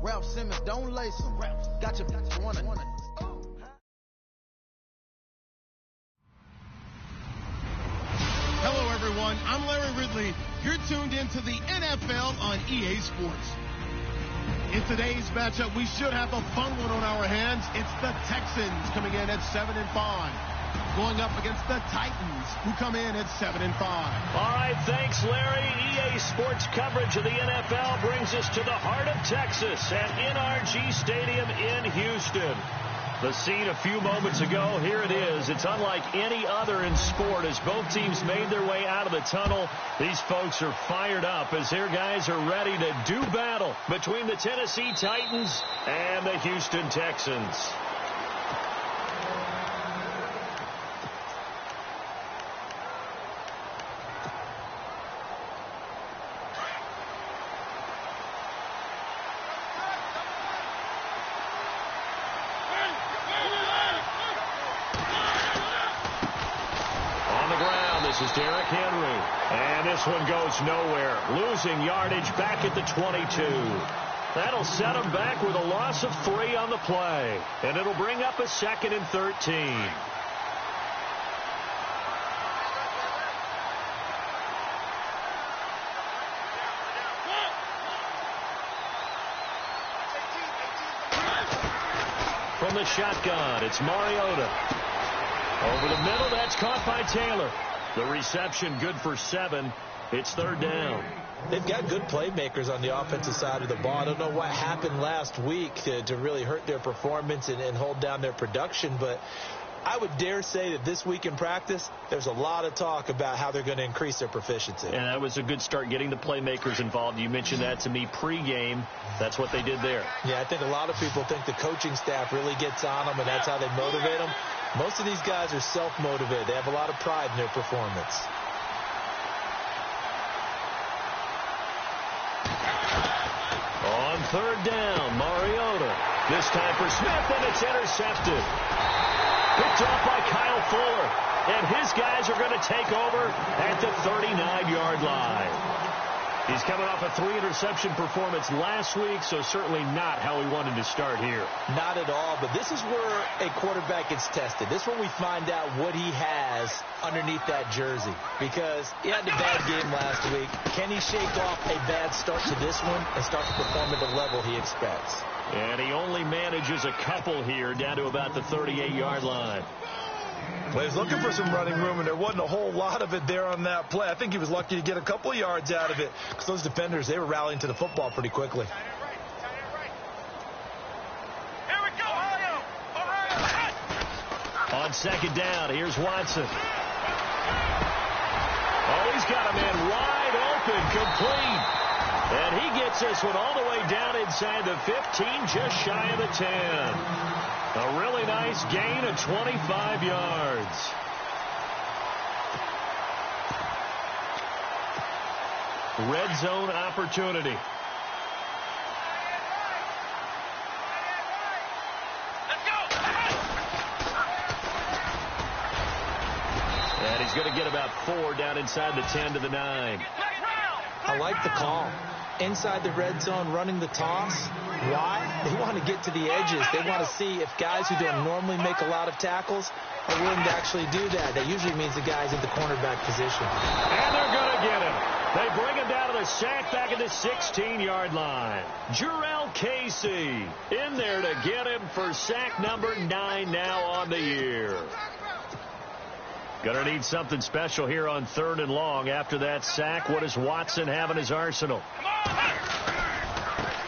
Ralph Simmons, don't lace him. Got your wanna. Hello, everyone. I'm Larry Ridley. You're tuned into the NFL on EA Sports. In today's matchup, we should have a fun one on our hands. It's the Texans coming in at 7-5, going up against the Titans, who come in at 7-5. All right, thanks, Larry. EA Sports coverage of the NFL brings us to the heart of Texas at NRG Stadium in Houston. The scene a few moments ago, here it is. It's unlike any other in sport as both teams made their way out of the tunnel. These folks are fired up as their guys are ready to do battle between the Tennessee Titans and the Houston Texans. This is Derrick Henry, and this one goes nowhere, losing yardage back at the 22. That'll set him back with a loss of 3 on the play, and it'll bring up a 2nd and 13. From the shotgun, it's Mariota. Over the middle, that's caught by Taylor. The reception good for 7. It's 3rd down. They've got good playmakers on the offensive side of the ball. I don't know what happened last week to really hurt their performance and hold down their production, but I would dare say that this week in practice, there's a lot of talk about how they're going to increase their proficiency. And that was a good start, getting the playmakers involved. You mentioned that to me pregame. That's what they did there. Yeah, I think a lot of people think the coaching staff really gets on them, and that's how they motivate them. Most of these guys are self-motivated. They have a lot of pride in their performance. On 3rd down, Mariota. This time for Smith, and it's intercepted. Picked off by Kyle Fuller. And his guys are going to take over at the 39-yard line. He's coming off a 3-interception performance last week, so certainly not how he wanted to start here. Not at all, but this is where a quarterback gets tested. This is when we find out what he has underneath that jersey, because he had a bad game last week. Can he shake off a bad start to this one and start to perform at the level he expects? And he only manages a couple here down to about the 38-yard line. Well, he was looking for some running room, and there wasn't a whole lot of it there on that play. I think he was lucky to get a couple of yards out of it, because those defenders, they were rallying to the football pretty quickly. Here we go, Ohio! On 2nd down, here's Watson. Oh, he's got a man wide open, complete. And he gets this one all the way down inside the 15, just shy of the 10. A really nice gain of 25 yards. Red zone opportunity. Let's go! And he's going to get about 4 down inside the 10 to the 9. I like the call. Inside the red zone, running the toss. Why? They want to get to the edges. They want to see if guys who don't normally make a lot of tackles are willing to actually do that. That usually means the guy's in the cornerback position. And they're going to get him. They bring him down to the sack back at the 16-yard line. Jurrell Casey in there to get him for sack number 9 now on the year. Going to need something special here on 3rd and long after that sack. What does Watson have in his arsenal?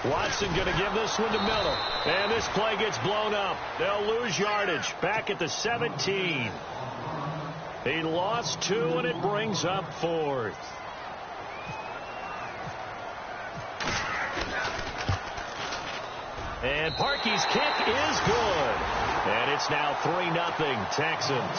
Watson going to give this one to Miller. And this play gets blown up. They'll lose yardage back at the 17. He lost 2, and it brings up 4th. And Parkey's kick is good. And it's now 3-0 Texans.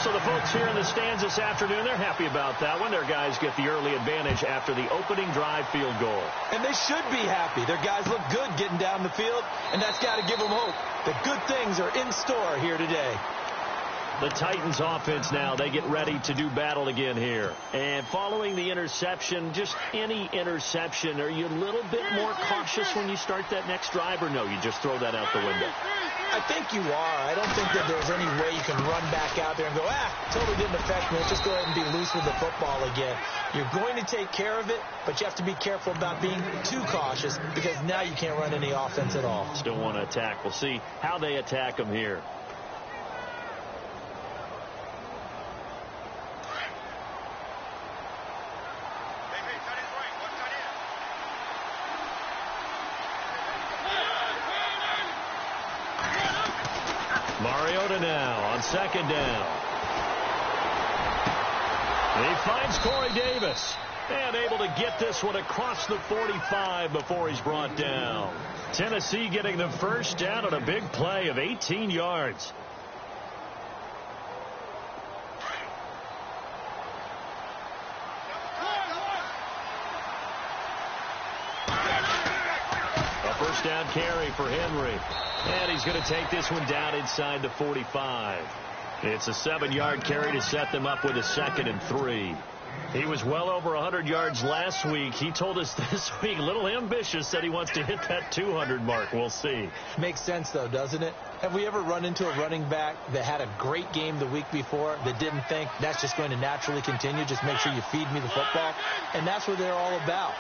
So the folks here in the stands this afternoon, they're happy about that one. Their guys get the early advantage after the opening drive field goal. And they should be happy. Their guys look good getting down the field, and that's got to give them hope that good things are in store here today. The Titans offense now, they get ready to do battle again here. And following the interception, just any interception, are you a little bit more cautious when you start that next drive, or no, you just throw that out the window? I think you are. I don't think that there's any way you can run back out there and go, totally didn't affect me. Let's just go ahead and be loose with the football again. You're going to take care of it, but you have to be careful about being too cautious because now you can't run any offense at all. Still want to attack. We'll see how they attack them here. Mariota now on second down. He finds Corey Davis. And able to get this one across the 45 before he's brought down. Tennessee getting the first down on a big play of 18 yards. A first down carry for Henry. And he's going to take this one down inside the 45. It's a 7-yard carry to set them up with a 2nd and 3. He was well over 100 yards last week. He told us this week, a little ambitious, said he wants to hit that 200 mark. We'll see. Makes sense, though, doesn't it? Have we ever run into a running back that had a great game the week before that didn't think that's just going to naturally continue? Just make sure you feed me the football. And that's what they're all about.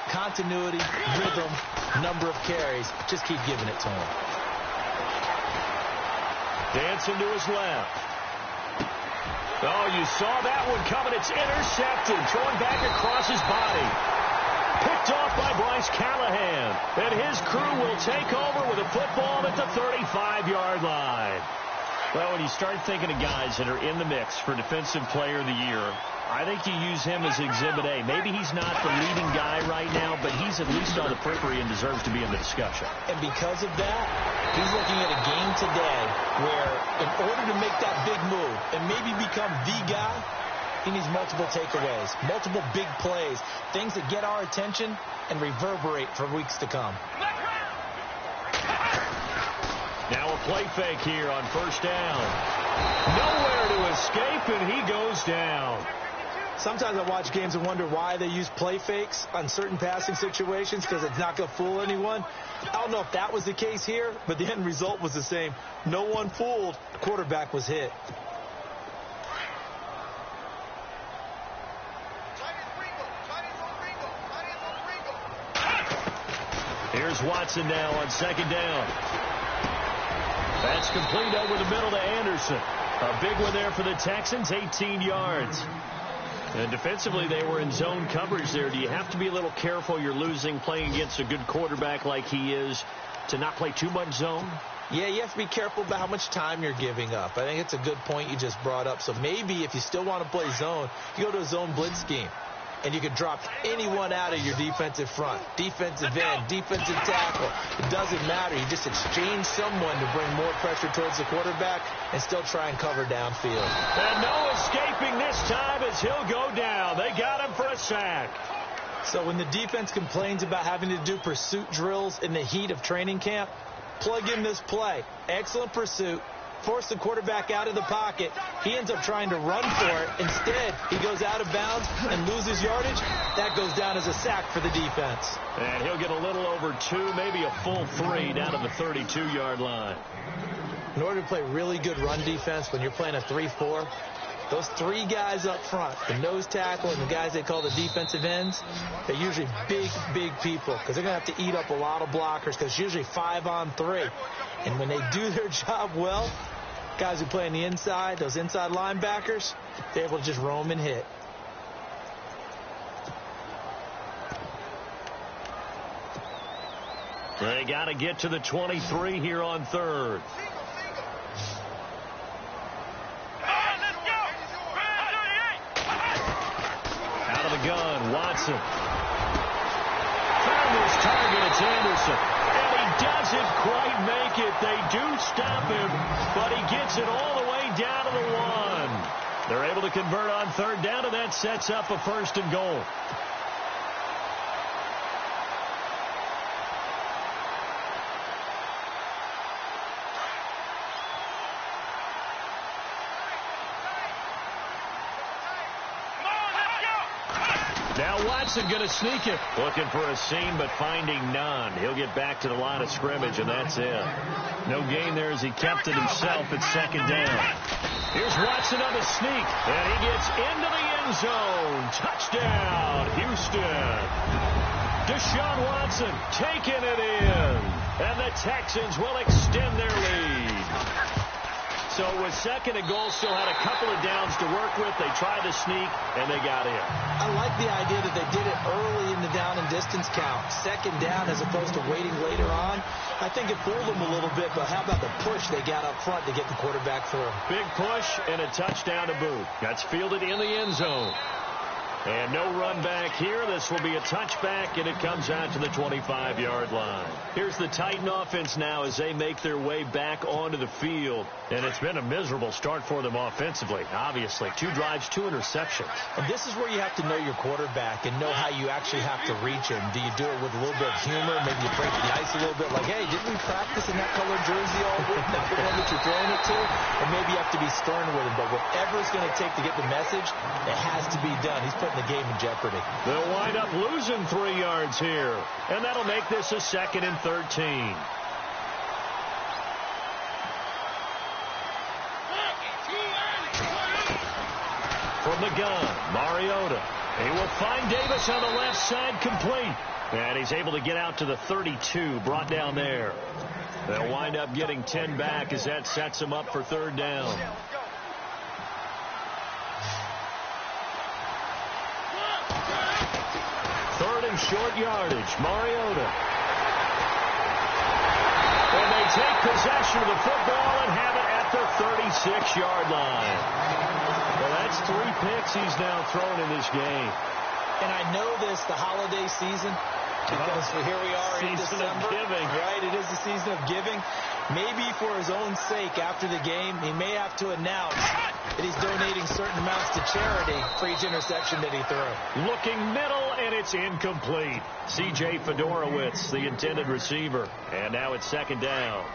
Continuity, rhythm, number of carries. Just keep giving it to him. Dancing to his left. Oh, you saw that one coming. It's intercepted. Thrown back across his body. Picked off by Bryce Callahan. And his crew will take over with a football at the 35-yard line. Well, when you start thinking of guys that are in the mix for Defensive Player of the Year, I think you use him as Exhibit A. Maybe he's not the leading guy right now, but he's at least on the periphery and deserves to be in the discussion. And because of that, he's looking at a game today where in order to make that big move and maybe become the guy, he needs multiple takeaways, multiple big plays, things that get our attention and reverberate for weeks to come. Now a play fake here on first down. Nowhere to escape, and he goes down. Sometimes I watch games and wonder why they use play fakes on certain passing situations because it's not going to fool anyone. I don't know if that was the case here, but the end result was the same. No one fooled. The quarterback was hit. Here's Watson now on second down. That's complete over the middle to Anderson. A big one there for the Texans, 18 yards. And defensively, they were in zone coverage there. Do you have to be a little careful? You're losing playing against a good quarterback like he is to not play too much zone? Yeah, you have to be careful about how much time you're giving up. I think it's a good point you just brought up. So maybe if you still want to play zone, you go to a zone blitz scheme. And you can drop anyone out of your defensive front, defensive end, defensive tackle. It doesn't matter. You just exchange someone to bring more pressure towards the quarterback and still try and cover downfield. And no escaping this time as he'll go down. They got him for a sack. So when the defense complains about having to do pursuit drills in the heat of training camp, plug in this play. Excellent pursuit. Force the quarterback out of the pocket. He ends up trying to run for it. Instead, he goes out of bounds and loses yardage. That goes down as a sack for the defense. And he'll get a little over 2, maybe a full 3 down to the 32-yard line. In order to play really good run defense when you're playing a 3-4, those 3 guys up front, the nose tackle and the guys they call the defensive ends, they're usually big, big people because they're going to have to eat up a lot of blockers because it's usually 5-on-3. And when they do their job well, guys who play on the inside, those inside linebackers, they're able to just roam and hit. They got to get to the 23 here on third. Out of the gun, Watson. Found his target, it's Anderson. And he doesn't quite make it. They do stop him, but he gets it all the way down to the 1. They're able to convert on third down, and that sets up a 1st and goal. Watson going to sneak it. Looking for a seam, but finding none. He'll get back to the line of scrimmage, and that's it. No gain there as he kept it himself at second down. Here's Watson on the sneak, and he gets into the end zone. Touchdown, Houston. Deshaun Watson taking it in, and the Texans will extend their lead. So with second and goal, still had a couple of downs to work with. They tried to sneak, and they got in. I like the idea that they did it early in the down and distance count. Second down as opposed to waiting later on. I think it fooled them a little bit, but how about the push they got up front to get the quarterback through? Big push and a touchdown to boot. That's fielded in the end zone. And no run back here. This will be a touchback, and it comes out to the 25-yard line. Here's the Titan offense now as they make their way back onto the field. And it's been a miserable start for them offensively, obviously. 2 drives, 2 interceptions. And this is where you have to know your quarterback and know how you actually have to reach him. Do you do it with a little bit of humor? Maybe you break the ice a little bit like, hey, didn't we practice in that colored jersey all week? Not the one that you're throwing it to? Or maybe you have to be stern with him. But whatever it's going to take to get the message, it has to be done. He's putting the game in jeopardy. They'll wind up losing 3 yards here. And that'll make this a 2nd and 13. From the gun, Mariota. He will find Davis on the left side, complete. And he's able to get out to the 32, brought down there. They'll wind up getting 10 back as that sets them up for 3rd down. Third and short yardage, Mariota. And they take possession of the football and have it at the 36-yard line. Well, that's 3 picks he's now thrown in this game. And I know this, the holiday season, because here we are in December. Season of giving. Right, it is the season of giving. Maybe for his own sake after the game, he may have to announce that he's donating certain amounts to charity for each interception that he threw. Looking middle, and it's incomplete. C.J. Fedorowicz, the intended receiver. And now it's 2nd down.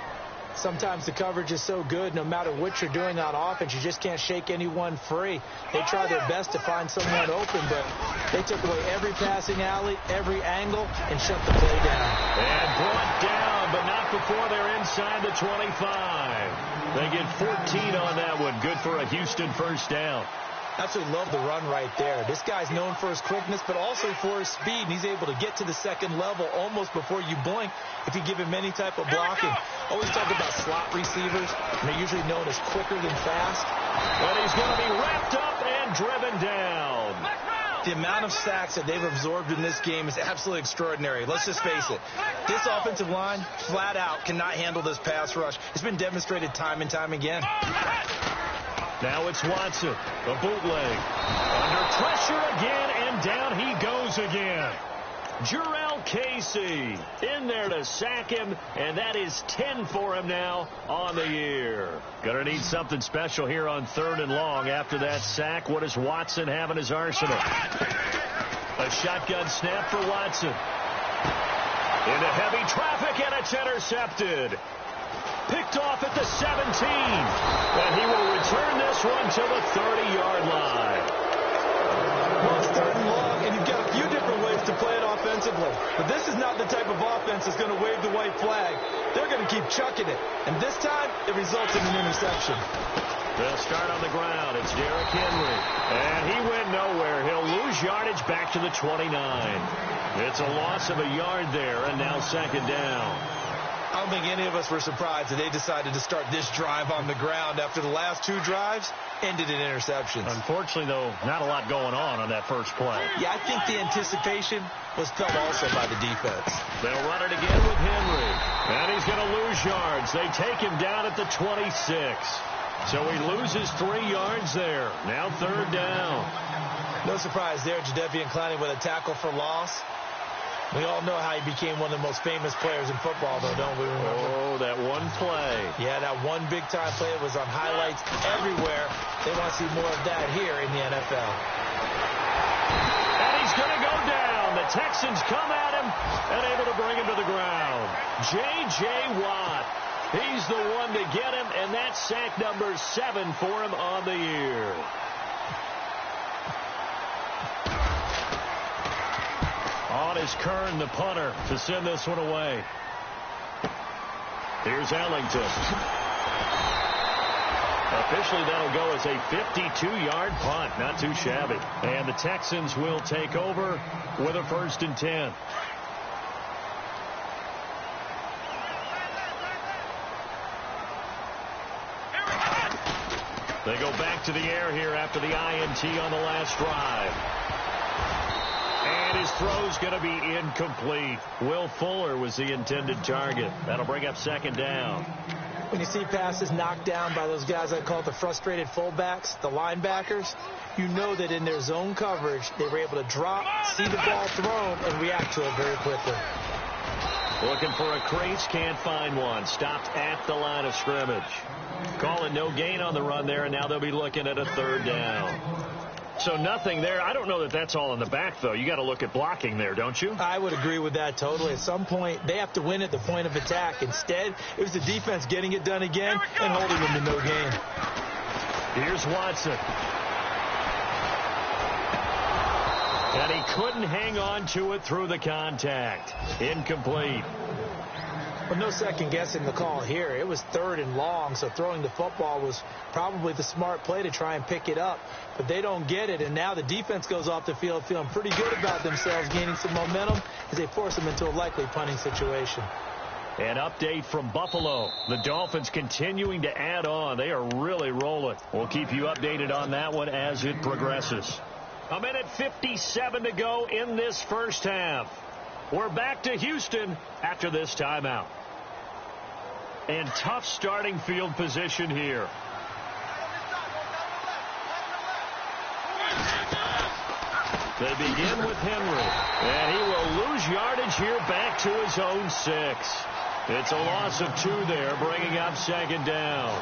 Sometimes the coverage is so good, no matter what you're doing on offense, you just can't shake anyone free. They try their best to find someone open, but they took away every passing alley, every angle, and shut the play down. And brought down, but not before they're inside the 25. They get 14 on that one. Good for a Houston 1st down. Absolutely love the run right there. This guy's known for his quickness, but also for his speed, and he's able to get to the 2nd level almost before you blink if you give him any type of blocking. Always talk about slot receivers, and they're usually known as quicker than fast. But he's going to be wrapped up and driven down. The amount of sacks that they've absorbed in this game is absolutely extraordinary. Let's just face it. This offensive line, flat out, cannot handle this pass rush. It's been demonstrated time and time again. Now it's Watson, the bootleg. Under pressure again, and down he goes again. Jurrell Casey in there to sack him, and that is 10 for him now on the year. Gonna need something special here on 3rd and long after that sack. What does Watson have in his arsenal? A shotgun snap for Watson. Into heavy traffic, and it's intercepted. Picked off at the 17. And he will return this one to the 30-yard line. Well, it's 3rd and long, and you've got a few different ways to play it offensively. But this is not the type of offense that's going to wave the white flag. They're going to keep chucking it. And this time, it results in an interception. They'll start on the ground. It's Derrick Henry. And he went nowhere. He'll lose yardage back to the 29. It's a loss of a yard there, and now 2nd down. I don't think any of us were surprised that they decided to start this drive on the ground after the last 2 drives ended in interceptions. Unfortunately, though, not a lot going on that first play. Yeah, I think the anticipation was felt also by the defense. They'll run it again with Henry. And he's going to lose yards. They take him down at the 26. So he loses 3 yards there. Now 3rd down. No surprise there, Jadeveon Clowney with a tackle for loss. We all know how he became one of the most famous players in football, though, don't we? Oh, that one play. Yeah, that one big-time play. It was on highlights everywhere. They want to see more of that here in the NFL. And he's going to go down. The Texans come at him and able to bring him to the ground. J.J. Watt. He's the one to get him, and that's sack number 7 for him on the year. is Kern, the punter, to send this one away. Here's Ellington. Officially, that'll go as a 52-yard punt. Not too shabby. And the Texans will take over with a 1st and 10. They go back to the air here after the INT on the last drive. And his throw's going to be incomplete. Will Fuller was the intended target. That'll bring up 2nd down. When you see passes knocked down by those guys I call the frustrated fullbacks, the linebackers, you know that in their zone coverage, they were able to drop, see the ball thrown, and react to it very quickly. Looking for a crease, can't find one. Stopped at the line of scrimmage. Calling no gain on the run there, and now they'll be looking at a 3rd down. So nothing there. I don't know that that's all in the back, though. You got to look at blocking there, don't you? I would agree with that totally. At some point, they have to win at the point of attack. Instead, it was the defense getting it done again and holding them to no gain. Here's Watson. And he couldn't hang on to it through the contact. Incomplete. Well, no second guessing the call here. It was 3rd and long, so throwing the football was probably the smart play to try and pick it up. But they don't get it, and now the defense goes off the field feeling pretty good about themselves, gaining some momentum as they force them into a likely punting situation. An update from Buffalo. The Dolphins continuing to add on. They are really rolling. We'll keep you updated on that one as it progresses. 1:57 to go in this first half. We're back to Houston after this timeout. And tough starting field position here. They begin with Henry. And he will lose yardage here back to his own 6. It's a loss of 2 there, bringing up 2nd down.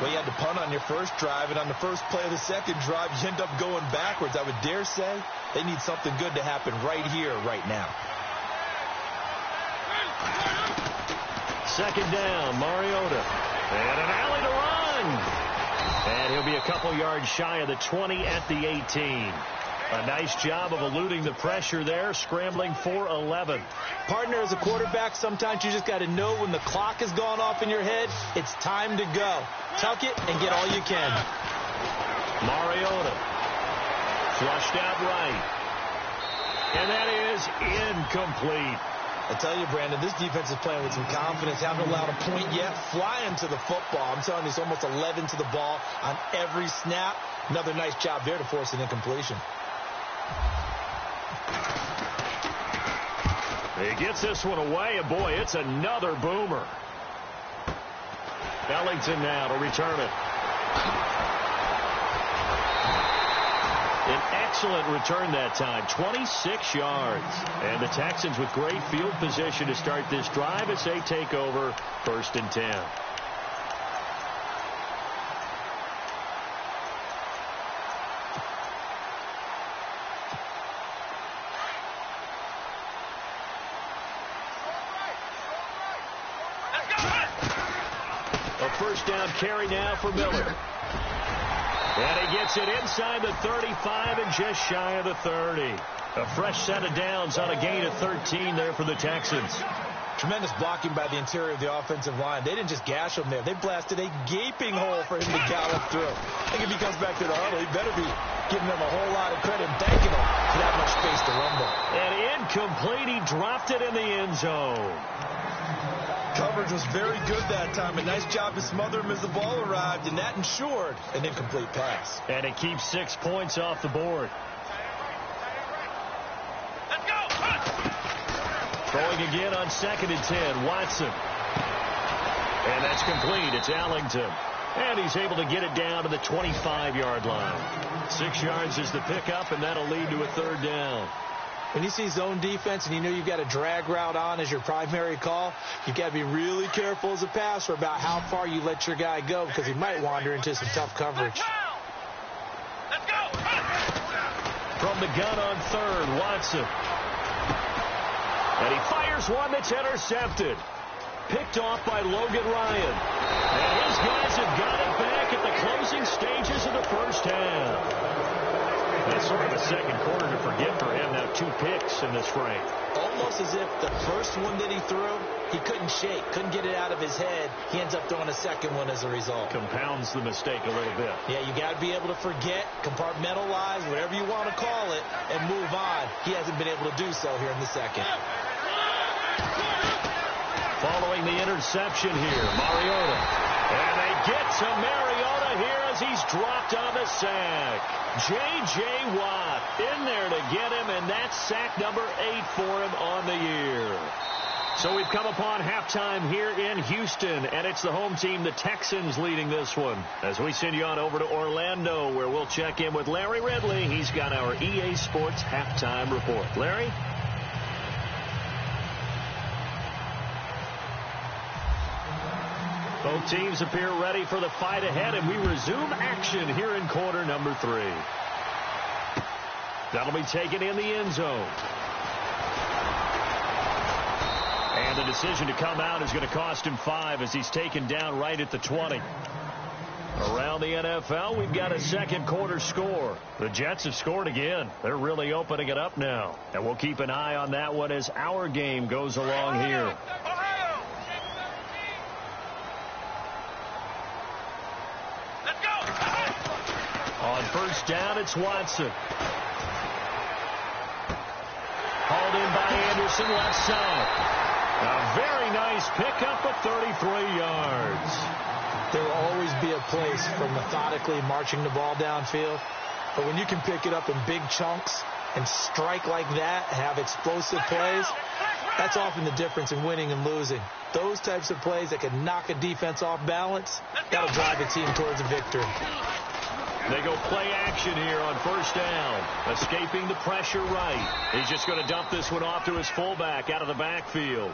Well, you had to punt on your first drive, and on the first play of the second drive, you end up going backwards. I would dare say they need something good to happen right here, right now. 2nd down, Mariota. And an alley to run. And he'll be a couple yards shy of the 20 at the 18. A nice job of eluding the pressure there, scrambling for 11. Partner, as a quarterback, sometimes you just got to know when the clock has gone off in your head, it's time to go. Tuck it and get all you can. Mariota. Flushed out right. And that is incomplete. I tell you, Brandon, this defense is playing with some confidence. Haven't allowed a point yet. Flying to the football. I'm telling you, it's almost 11 to the ball on every snap. Another nice job there to force an incompletion. He gets this one away, and boy, it's another boomer. Ellington now to return it. An excellent return that time, 26 yards. And the Texans with great field position to start this drive as they take over 1st and 10. A 1st down carry now for Miller. And he gets it inside the 35 and just shy of the 30. A fresh set of downs on a gain of 13 there for the Texans. Tremendous blocking by the interior of the offensive line. They didn't just gash him there. They blasted a gaping hole for him to gallop through. I think if he comes back to the huddle, he better be giving them a whole lot of credit and thanking them for that much space to rumble. And incomplete. He dropped it in the end zone. Coverage was very good that time. A nice job to smother him as the ball arrived, and that ensured an incomplete pass. And it keeps 6 points off the board. Let's go. Throwing again on 2nd and 10, Watson. And that's complete. It's Ellington. And he's able to get it down to the 25-yard line. 6 yards is the pickup, and that'll lead to a 3rd down. When you see zone defense and you know you've got a drag route on as your primary call, you've got to be really careful as a passer about how far you let your guy go because he might wander into some tough coverage. Let's go. From the gun on 3rd, Watson. And he fires one that's intercepted. Picked off by Logan Ryan. And his guys have got it back at the closing stages of the first half. That's sort of a second quarter to forget for him. Now 2 picks in this frame. Almost as if the first one that he threw, he couldn't shake, couldn't get it out of his head. He ends up throwing a second one as a result. Compounds the mistake a little bit. Yeah, you got to be able to forget, compartmentalize, whatever you want to call it, and move on. He hasn't been able to do so here in the second. Following the interception here, Mariota. And they get to Mariota here as he's dropped on the sack. J.J. Watt in there to get him, and that's sack number 8 for him on the year. So we've come upon halftime here in Houston, and it's the home team, the Texans, leading this one. As we send you on over to Orlando, where we'll check in with Larry Ridley. He's got our EA Sports halftime report. Larry? Both teams appear ready for the fight ahead, and we resume action here in quarter number 3. That'll be taken in the end zone. And the decision to come out is going to cost him 5 as he's taken down right at the 20. Around the NFL, we've got a second quarter score. The Jets have scored again. They're really opening it up now. And we'll keep an eye on that one as our game goes along here. On first down, it's Watson. Hauled in by Anderson, left side. A very nice pickup of 33 yards. There will always be a place for methodically marching the ball downfield. But when you can pick it up in big chunks and strike like that, have explosive plays, that's often the difference in winning and losing. Those types of plays that can knock a defense off balance, that'll drive a team towards a victory. They go play action here on first down. Escaping the pressure right. He's just going to dump this one off to his fullback out of the backfield.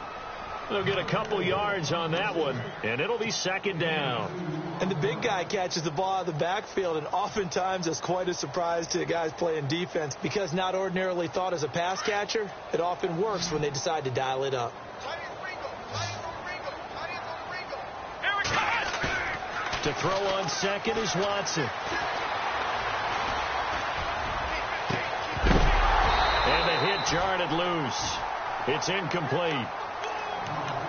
They'll get a couple yards on that one, and it'll be second down. And the big guy catches the ball out of the backfield, and oftentimes that's quite a surprise to the guys playing defense because not ordinarily thought as a pass catcher, it often works when they decide to dial it up. To throw on second is Watson. And the hit jarred it loose. It's incomplete.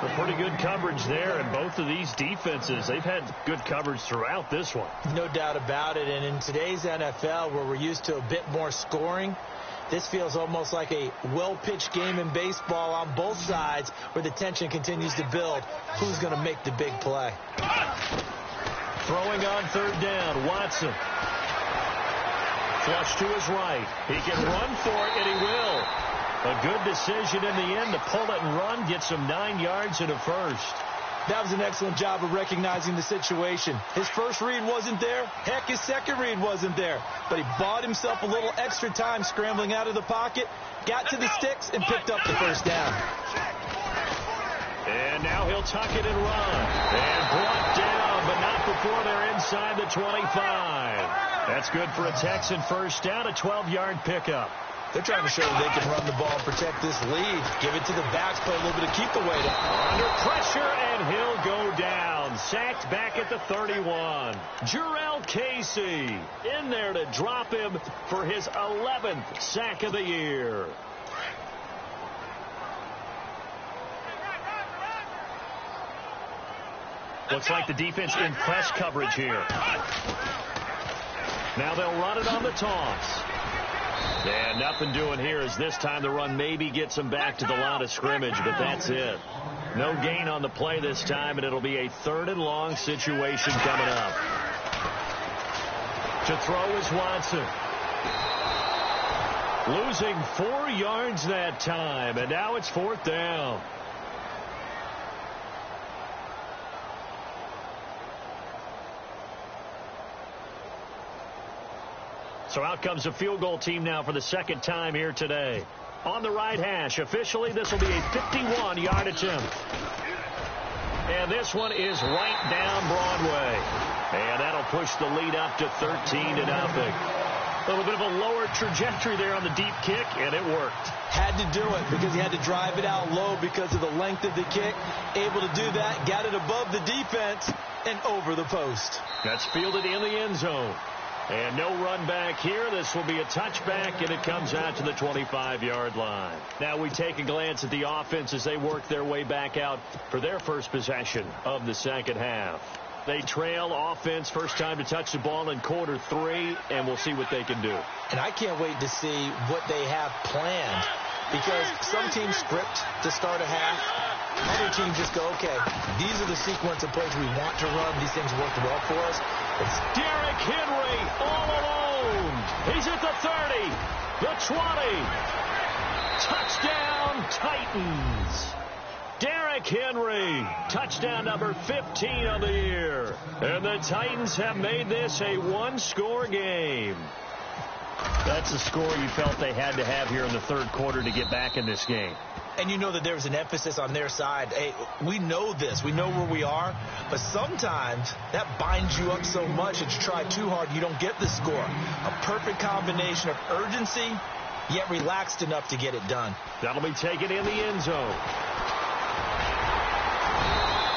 A pretty good coverage there, and both of these defenses, they've had good coverage throughout this one. No doubt about it, and in today's NFL, where we're used to a bit more scoring, this feels almost like a well-pitched game in baseball on both sides where the tension continues to build. Who's going to make the big play? Throwing on third down, Watson. Flush to his right. He can run for it, and he will. A good decision in the end to pull it and run, gets him 9 yards and a first. That was an excellent job of recognizing the situation. His first read wasn't there. Heck, his second read wasn't there. But he bought himself a little extra time scrambling out of the pocket, got to the sticks, and picked up the first down. And now he'll tuck it and run. And brought down, but not before they're inside the 25. That's good for a Texan first down, a 12-yard pickup. They're trying to show they can run the ball and protect this lead. Give it to the backs, play a little bit to keep the weight up. Under pressure, and he'll go down. Sacked back at the 31. Jarrell Casey in there to drop him for his 11th sack of the year. Looks like the defense in press coverage here. Now they'll run it on the toss. And nothing doing here as this time the run maybe gets them back to the line of scrimmage, but that's it. No gain on the play this time, and it'll be a 3rd and long situation coming up. To throw is Watson. Losing 4 yards that time, and now it's 4th down. So out comes a field goal team now for the second time here today. On the right hash, officially this will be a 51-yard attempt. And this one is right down Broadway. And that'll push the lead up to 13-0. A little bit of a lower trajectory there on the deep kick, and it worked. Had to do it because he had to drive it out low because of the length of the kick. Able to do that, got it above the defense and over the post. That's fielded in the end zone. And no run back here. This will be a touchback, and it comes out to the 25-yard line. Now we take a glance at the offense as they work their way back out for their first possession of the second half. They trail offense, first time to touch the ball in quarter 3, and we'll see what they can do. And I can't wait to see what they have planned, because some teams script to start a half. Other teams just go, okay, these are the sequence of plays we want to run. These things work well for us. It's Derrick Henry all alone. He's at the 30, the 20. Touchdown, Titans. Derrick Henry, touchdown number 15 of the year. And the Titans have made this a one-score game. That's the score you felt they had to have here in the third quarter to get back in this game. And you know that there was an emphasis on their side. Hey, we know this. We know where we are. But sometimes that binds you up so much that you try too hard, you don't get the score. A perfect combination of urgency, yet relaxed enough to get it done. That'll be taken in the end zone.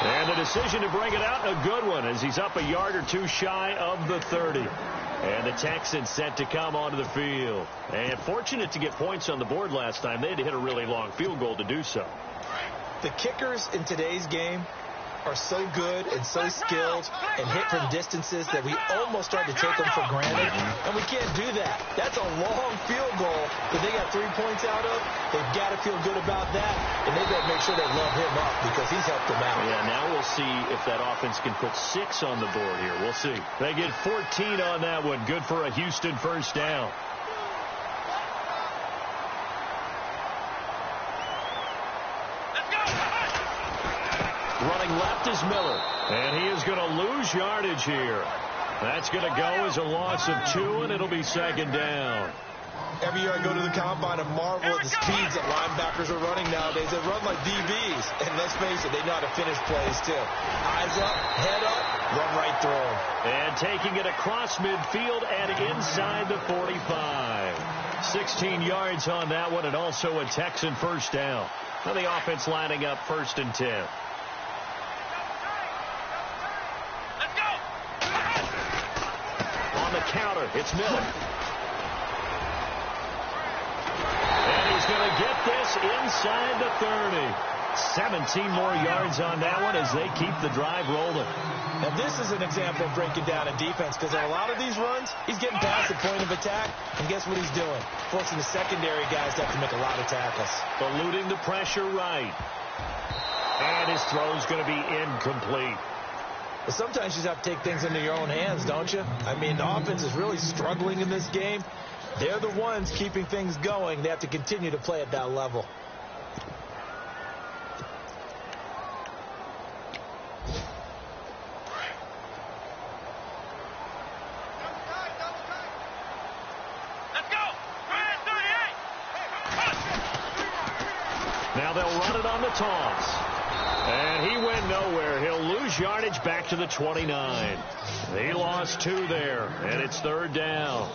And the decision to bring it out, a good one, as he's up a yard or two shy of the 30. And the Texans set to come onto the field. And fortunate to get points on the board last time. They had to hit a really long field goal to do so. The kickers in today's game are so good and so skilled and hit from distances that we almost start to take them for granted. And we can't do that. That's a long field goal that they got 3 points out of. They've got to feel good about that. And they've got to make sure they love him up because he's helped them out. Yeah, now we'll see if that offense can put 6 on the board here. We'll see. They get 14 on that one. Good for a Houston first down. Running left is Miller, and he is going to lose yardage here. That's going to go as a loss of 2, and it'll be second down. Every year I go to the combine and marvel at the speeds that linebackers are running nowadays. They run like DBs, and let's face it, they know how to finish plays too. Eyes up, head up, run right through them. And taking it across midfield and inside the 45. 16 yards on that one, and also a Texan first down. Now the offense lining up 1st and 10. Counter. It's Miller. And he's going to get this inside the 30. 17 more yards on that one as they keep the drive rolling. Now this is an example of breaking down a defense, because on a lot of these runs, he's getting past the point of attack, and guess what he's doing? Forcing the secondary guys to have to make a lot of tackles. Eluding the pressure right. And his throw's going to be incomplete. But sometimes you just have to take things into your own hands, don't you? I mean, the offense is really struggling in this game. They're the ones keeping things going. They have to continue to play at that level. Let's go! Now they'll run it on the toss. And he went nowhere. He'll lose yardage back to the 29. He lost 2 there, and it's 3rd down.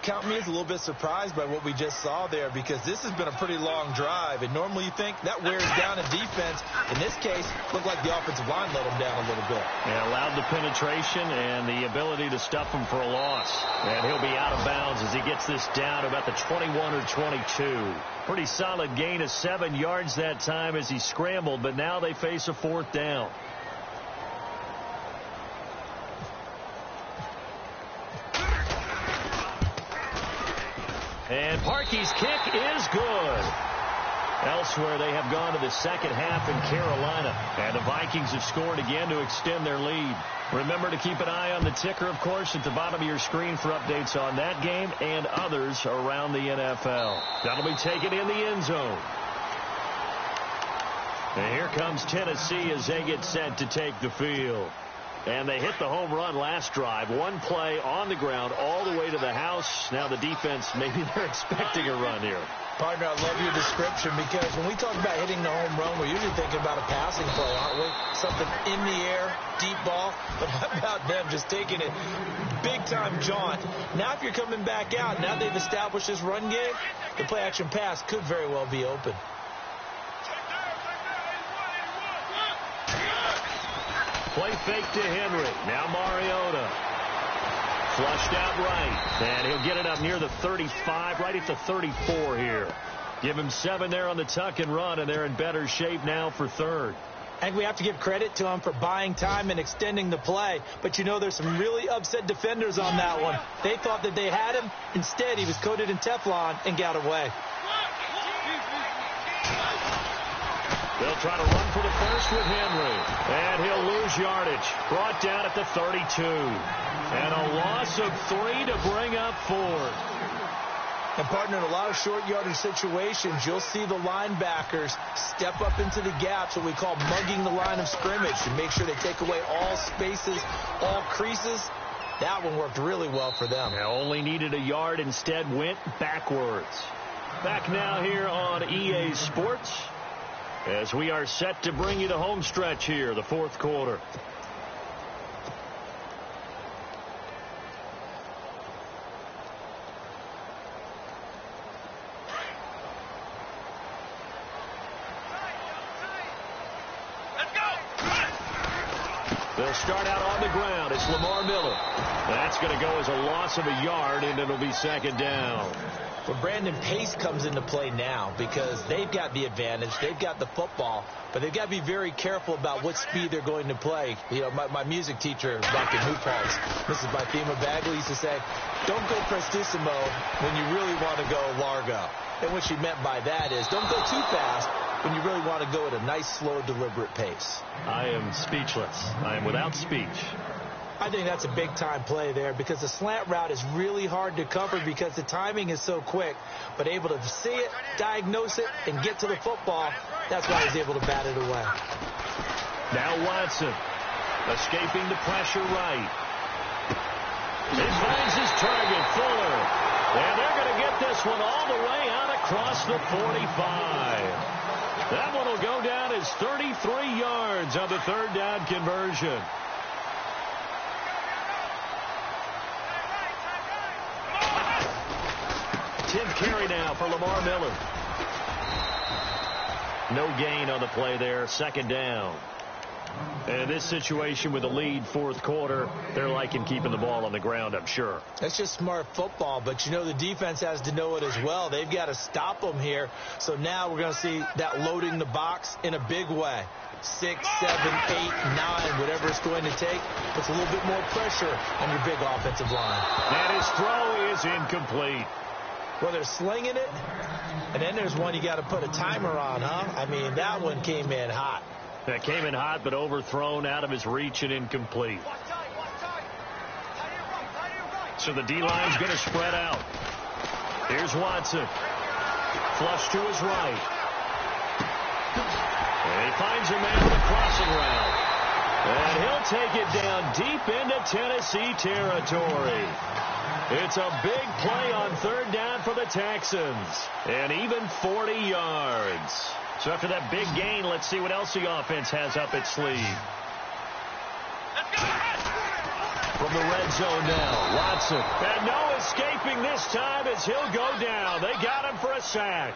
Count me as a little bit surprised by what we just saw there, because this has been a pretty long drive, and normally you think that wears down a defense. In this case, looked like the offensive line let him down a little bit. Yeah, allowed the penetration and the ability to stuff him for a loss. And he'll be out of bounds as he gets this down about the 21 or 22. Pretty solid gain of 7 yards that time as he scrambled, but now they face a 4th down. And Parkey's kick is good. Elsewhere, they have gone to the second half in Carolina. And the Vikings have scored again to extend their lead. Remember to keep an eye on the ticker, of course, at the bottom of your screen for updates on that game and others around the NFL. That'll be taken in the end zone. And here comes Tennessee as they get set to take the field. And they hit the home run last drive. One play on the ground all the way to the house. Now the defense, maybe they're expecting a run here. Partner, I love your description, because when we talk about hitting the home run, we're usually thinking about a passing play, aren't we? Something in the air, deep ball. But how about them just taking it big-time jaunt? Now if you're coming back out, now they've established this run game, the play-action pass could very well be open. Play fake to Henry. Now Mariota. Flushed out right, and he'll get it up near the 35, right at the 34 here. Give him 7 there on the tuck and run, and they're in better shape now for third. I think we have to give credit to him for buying time and extending the play. But, you know, there's some really upset defenders on that one. They thought that they had him. Instead, he was coated in Teflon and got away. They'll try to run for the first with Henry. And he'll lose yardage. Brought down at the 32. And a loss of 3 to bring up 4. And, partner, in a lot of short yardage situations, you'll see the linebackers step up into the gaps, what we call mugging the line of scrimmage, to make sure they take away all spaces, all creases. That one worked really well for them. Now only needed a yard, instead went backwards. Back now here on EA Sports as we are set to bring you the home stretch here, the fourth quarter. They'll start out on the ground. It's Lamar Miller. That's going to go as a loss of a yard, and it'll be second down. Well, Brandon, pace comes into play now because they've got the advantage. They've got the football, but they've got to be very careful about what speed they're going to play. You know, my music teacher back in New Paltz, Mrs. Bythema Bagley, used to say, don't go prestissimo when you really want to go largo. And what she meant by that is don't go too fast when you really want to go at a nice, slow, deliberate pace. I am speechless. I am without speech. I think that's a big-time play there because the slant route is really hard to cover because the timing is so quick. But able to see it, diagnose it, and get to the football, that's why he's able to bat it away. Now Watson, escaping the pressure right. He finds his target, Fuller. And they're going to get this one all the way out across the 45. That one will go down as 33 yards on the third down conversion. Tenth carry now for Lamar Miller. No gain on the play there. Second down. And this situation with the lead fourth quarter, they're liking keeping the ball on the ground, I'm sure. That's just smart football, but, you know, the defense has to know it as well. They've got to stop them here. So now we're going to see that loading the box in a big way. 6, 7, 8, 9, whatever it's going to take, puts a little bit more pressure on your big offensive line. And his throw is incomplete. Well, they're slinging it, and then there's one you got to put a timer on, huh? I mean, that one came in hot. That came in hot, but overthrown, out of his reach, and incomplete. So the D-line's going to spread out. Here's Watson. Flush to his right. And he finds a man with a crossing route. And he'll take it down deep into Tennessee territory. It's a big play on third down for the Texans. And even 40 yards. So after that big gain, let's see what else the offense has up its sleeve. From the red zone now, Watson. And no escaping this time as he'll go down. They got him for a sack.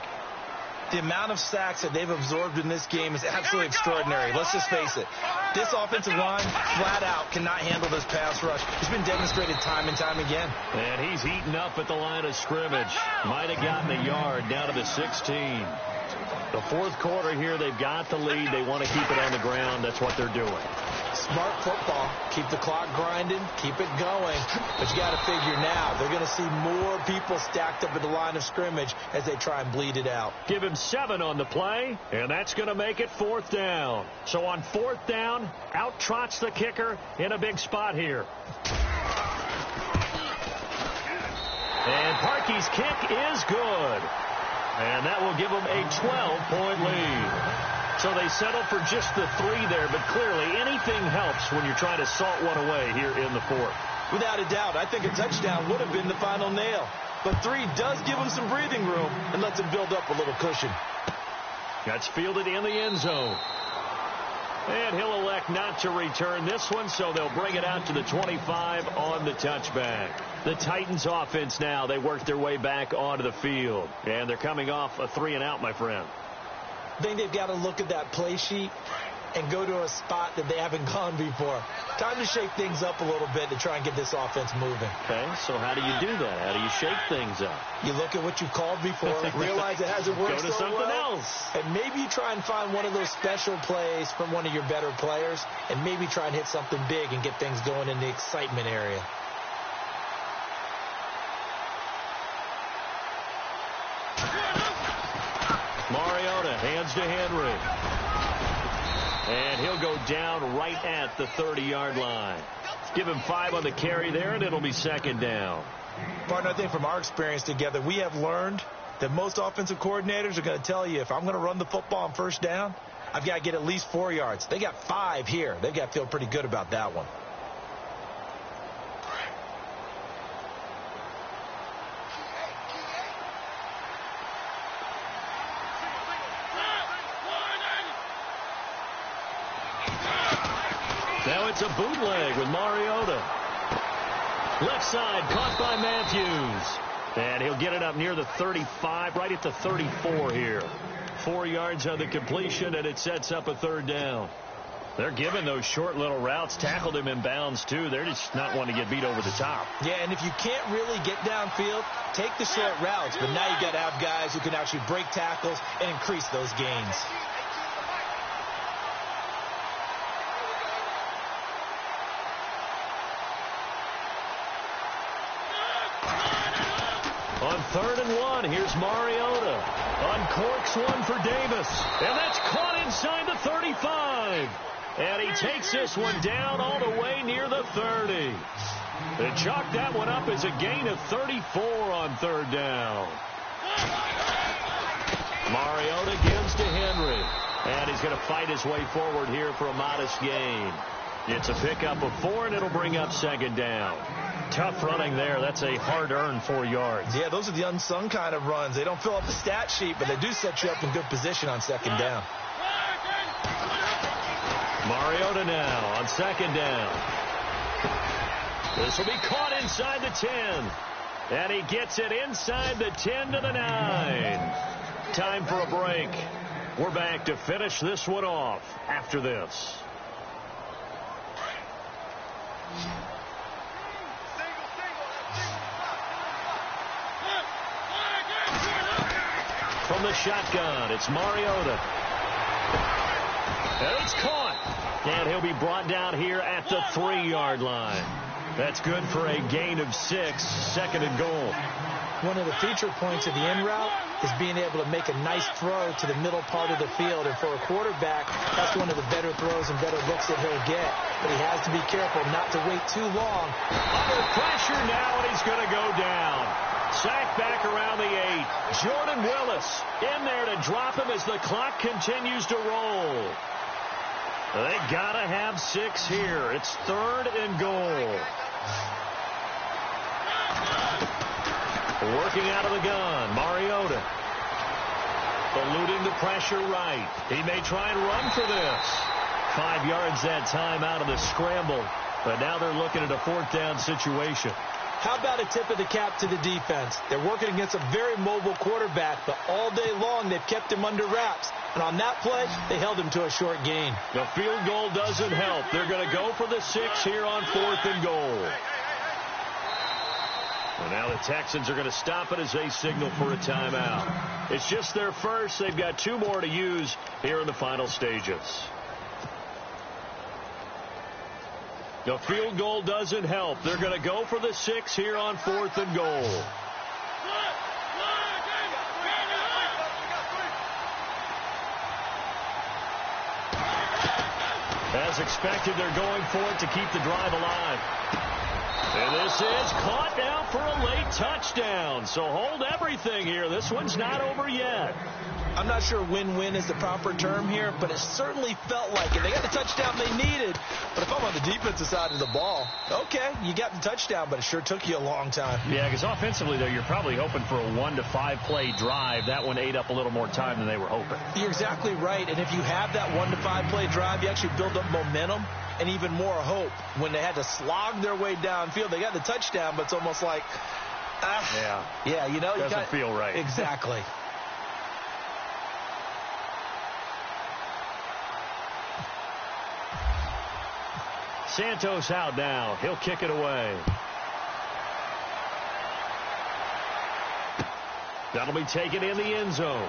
The amount of sacks that they've absorbed in this game is absolutely extraordinary. Let's just face it. This offensive line, flat out, cannot handle this pass rush. It's been demonstrated time and time again. And he's eaten up at the line of scrimmage. Might have gotten a yard down to the 16. The fourth quarter here, they've got the lead. They want to keep it on the ground. That's what they're doing. Smart football. Keep the clock grinding. Keep it going. But you got to figure now, they're going to see more people stacked up at the line of scrimmage as they try and bleed it out. Give him 7 on the play, and that's going to make it fourth down. So on fourth down, out trots the kicker in a big spot here. And Parkey's kick is good. And that will give them a 12-point lead. So they settle for just the 3 there, but clearly anything helps when you're trying to salt one away here in the fourth. Without a doubt, I think a touchdown would have been the final nail. But 3 does give them some breathing room and lets them build up a little cushion. That's fielded in the end zone. And he'll elect not to return this one, so they'll bring it out to the 25 on the touchback. The Titans offense now, they work their way back onto the field. And they're coming off a 3-and-out, my friend. I think they've got to look at that play sheet and go to a spot that they haven't gone before. Time to shake things up a little bit to try and get this offense moving. Okay, so how do you do that? How do you shake things up? You look at what you called before, realize it hasn't worked Go to so something well, else. and maybe you try and find one of those special plays from one of your better players, and maybe try and hit something big and get things going in the excitement area. Mariota hands to Henry. And he'll go down right at the 30-yard line. Give him 5 on the carry there, and it'll be second down. Partner, I think from our experience together, we have learned that most offensive coordinators are going to tell you, if I'm going to run the football on first down, I've got to get at least 4 yards. They got 5 here. They've got to feel pretty good about that one. Now it's a bootleg with Mariota. Left side caught by Matthews. And he'll get it up near the 35, right at the 34 here. 4 yards on the completion, and it sets up a third down. They're giving those short little routes. Tackled him in bounds, too. They're just not wanting to get beat over the top. Yeah, and if you can't really get downfield, take the short routes. But now you've got to have guys who can actually break tackles and increase those gains. On 3rd and 1, here's Mariota. Uncorks one for Davis. And that's caught inside the 35. And he takes this one down all the way near the 30. They chalked that one up as a gain of 34 on 3rd down. Mariota gives to Henry. And he's going to fight his way forward here for a modest gain. It's a pickup of 4, and it'll bring up second down. Tough running there. That's a hard-earned 4 yards. Yeah, those are the unsung kind of runs. They don't fill up the stat sheet, but they do set you up in good position on second down. Mariota now on second down. This will be caught inside the 10. And he gets it inside the 10 to the 9. Time for a break. We're back to finish this one off after this. From the shotgun, it's Mariota. And it's caught. And he'll be brought down here at the 3-yard line. That's good for a gain of 6, second and goal. One of the feature points of the in route is being able to make a nice throw to the middle part of the field. And for a quarterback, that's one of the better throws and better looks that he'll get. But he has to be careful not to wait too long. Under pressure now, and he's going to go down. Sacked back around the 8. Jordan Willis in there to drop him as the clock continues to roll. They got to have 6 here. It's 3rd and goal. Working out of the gun, Mariota. Eluding the pressure right. He may try and run for this. 5 yards that time out of the scramble. But now they're looking at a 4th down situation. How about a tip of the cap to the defense? They're working against a very mobile quarterback, but all day long they've kept him under wraps. And on that play, they held him to a short gain. The field goal doesn't help. They're going to go for the 6 here on 4th and goal. And now the Texans are going to stop it as they signal for a timeout. It's just their first. They've got 2 more to use here in the final stages. The field goal doesn't help. They're going to go for the 6 here on 4th and goal. As expected, they're going for it to keep the drive alive. And this is caught now for a late touchdown. So hold everything here. This one's not over yet. I'm not sure win-win is the proper term here, but it certainly felt like it. They got the touchdown they needed. But if I'm on the defensive side of the ball, okay, you got the touchdown, but it sure took you a long time. Yeah, because offensively, though, you're probably hoping for a 1 to 5 play drive. That one ate up a little more time than they were hoping. You're exactly right. And if you have that 1 to 5 play drive, you actually build up momentum and even more hope. When they had to slog their way downfield, they got the touchdown, but it's almost like, yeah, you know, doesn't feel right. Exactly. Santos out now. He'll kick it away. That'll be taken in the end zone.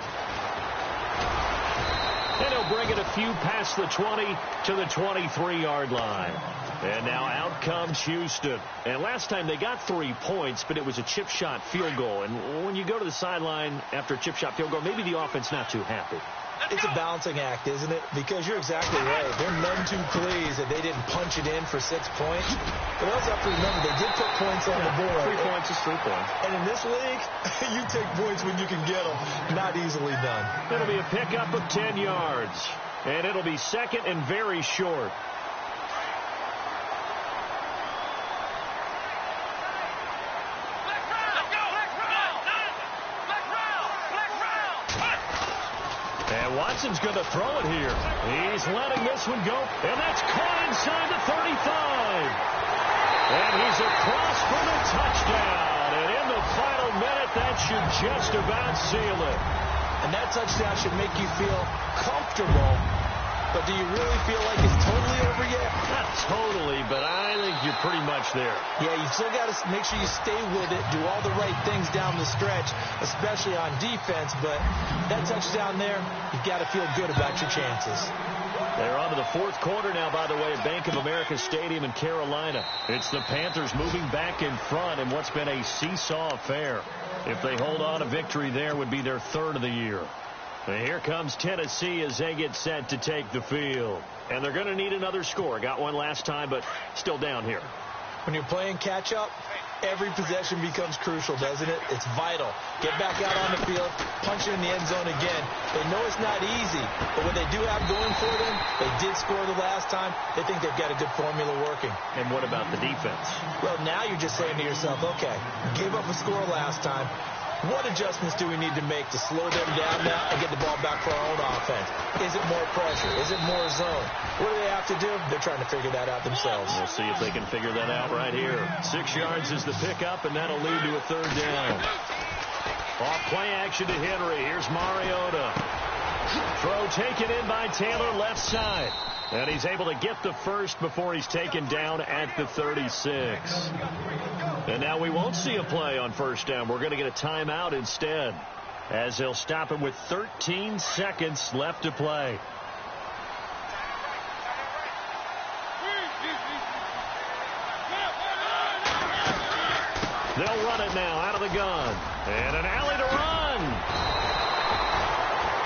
And he'll bring it a few past the 20 to the 23-yard line. And now out comes Houston. And last time they got 3 points, but it was a chip shot field goal. And when you go to the sideline after a chip shot field goal, maybe the offense not too happy. It's a balancing act, isn't it? Because you're exactly right. They're none too pleased that they didn't punch it in for 6 points. But also have to remember, they did put points on the board. 3 points is 3 points. And in this league, you take points when you can get them. Not easily done. It'll be a pickup of 10 yards. And it'll be second and very short. Watson's going to throw it here. He's letting this one go, and that's caught inside the 35. And he's across for the touchdown. And in the final minute, that should just about seal it. And that touchdown should make you feel comfortable. But do you really feel like it's totally over yet? Not totally, but I think you're pretty much there. Yeah, you still got to make sure you stay with it, do all the right things down the stretch, especially on defense. But that touchdown there, you've got to feel good about your chances. They're on to the fourth quarter now, by the way, at Bank of America Stadium in Carolina. It's the Panthers moving back in front in what's been a seesaw affair. If they hold on, a victory there would be their third of the year. And here comes Tennessee as they get set to take the field. And they're going to need another score. Got one last time, but still down here. When you're playing catch-up, every possession becomes crucial, doesn't it? It's vital. Get back out on the field, punch it in the end zone again. They know it's not easy, but what they do have going for them, they did score the last time. They think they've got a good formula working. And what about the defense? Well, now you're just saying to yourself, okay, gave up a score last time. What adjustments do we need to make to slow them down now and get the ball back for our own offense? Is it more pressure? Is it more zone? What do they have to do? They're trying to figure that out themselves. We'll see if they can figure that out right here. 6 yards is the pickup, and that'll lead to a third down. Off play action to Henry. Here's Mariota. Throw taken in by Taylor left side. And he's able to get the first before he's taken down at the 36. And now we won't see a play on first down. We're going to get a timeout instead, as they'll stop it with 13 seconds left to play. They'll run it now out of the gun. And an alley to run.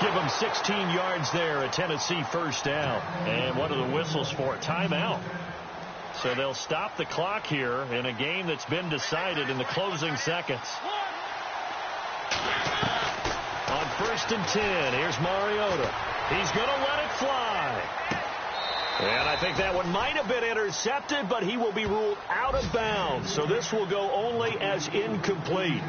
Give them 16 yards there, a Tennessee first down. And what are the whistles for? Timeout. So they'll stop the clock here in a game that's been decided in the closing seconds. On 1st and 10, here's Mariota. He's going to let it fly. And I think that one might have been intercepted, but he will be ruled out of bounds. So this will go only as incomplete.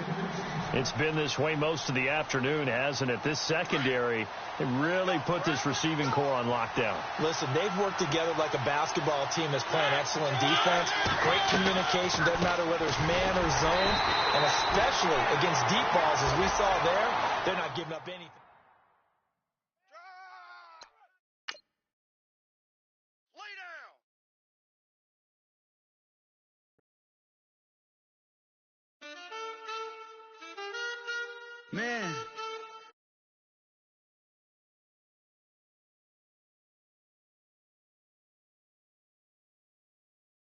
It's been this way most of the afternoon, hasn't it? This secondary, they really put this receiving core on lockdown. Listen, they've worked together like a basketball team that's playing excellent defense. Great communication, doesn't matter whether it's man or zone. And especially against deep balls, as we saw there, they're not giving up anything. Man.